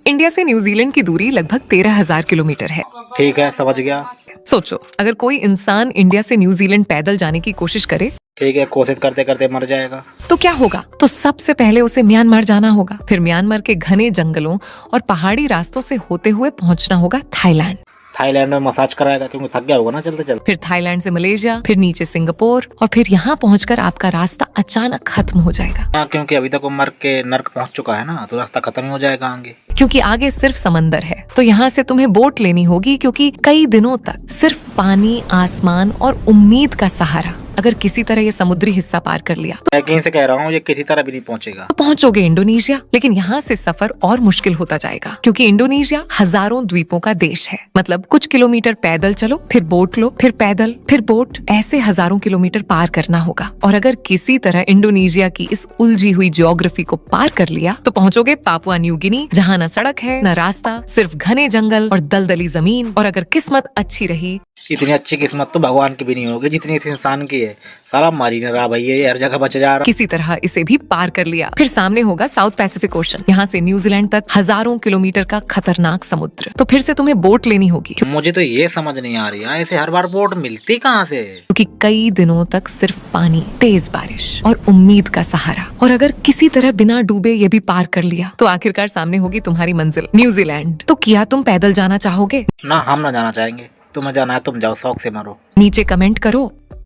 India से New Zealand की दूरी लगभग 13,000 किलोमीटर है। ठीक है, समझ गया। सोचो, अगर कोई इंसान इंडिया से न्यूजीलैंड पैदल जाने की कोशिश करे ठीक है, कोशिश करते करते मर जाएगा। तो क्या होगा? तो सबसे पहले उसे म्यांमार जाना होगा, फिर म्यांमार के घने जंगलों और पहाड़ी रास्तों से होते हुए पहुंचना होगा थाईलैंड। थाईलैंड में मसाज कराएगा क्योंकि थक गया होगा ना चलते चलते। फिर थाईलैंड से मलेशिया, फिर नीचे सिंगापुर और फिर यहाँ पहुंचकर आपका रास्ता अचानक खत्म हो जाएगा। हाँ, क्योंकि अभी तक वो मर के नर्क पहुंच चुका है ना, तो रास्ता खत्म ही हो जाएगा आगे। क्योंकि आगे सिर्फ समंदर है, तो यहाँ से तुम्हें बोट लेनी होगी, क्योंकि कई दिनों तक सिर्फ पानी, आसमान और उम्मीद का सहारा। अगर किसी तरह ये समुद्री हिस्सा पार कर लिया तो यकीन से कह रहा हूँ, ये किसी तरह भी नहीं पहुंचेगा। पहुंचोगे इंडोनेशिया। लेकिन यहाँ से सफर और मुश्किल होता जाएगा, क्योंकि इंडोनेशिया हजारों द्वीपों का देश है। मतलब कुछ किलोमीटर पैदल चलो, फिर बोट लो, फिर पैदल, फिर बोट, ऐसे हजारों किलोमीटर पार करना होगा। और अगर किसी तरह इंडोनेशिया की इस उलझी हुई ज्योग्राफी को पार कर लिया तो पहुंचोगे पापुआ न्यू गिनी, जहाँ न सड़क है न रास्ता, सिर्फ घने जंगल और दलदली जमीन। और अगर किस्मत अच्छी रही, इतनी अच्छी किस्मत तो भगवान की भी नहीं होगी जितनी इस इंसान की है। सारा मारी न रहा भैया, ये हर जगह बच जा रहा। किसी तरह इसे भी पार कर लिया, फिर सामने होगा साउथ पैसिफिक ओशन। यहाँ से न्यूजीलैंड तक हजारों किलोमीटर का खतरनाक समुद्र। तो फिर से तुम्हें बोट लेनी होगी, मुझे तो ये समझ नहीं आ रही है, ऐसे हर बार बोट मिलती कहाँ से? क्योंकि कई दिनों तक सिर्फ पानी, तेज बारिश और उम्मीद का सहारा। और अगर किसी तरह बिना डूबे ये भी पार कर लिया तो आखिरकार सामने होगी तुम्हारी मंजिल, न्यूजीलैंड। तो क्या तुम पैदल जाना चाहोगे? ना, हम ना जाना चाहेंगे। तुम्हें जाना है तुम जाओ, शौक से मारो। नीचे कमेंट करो।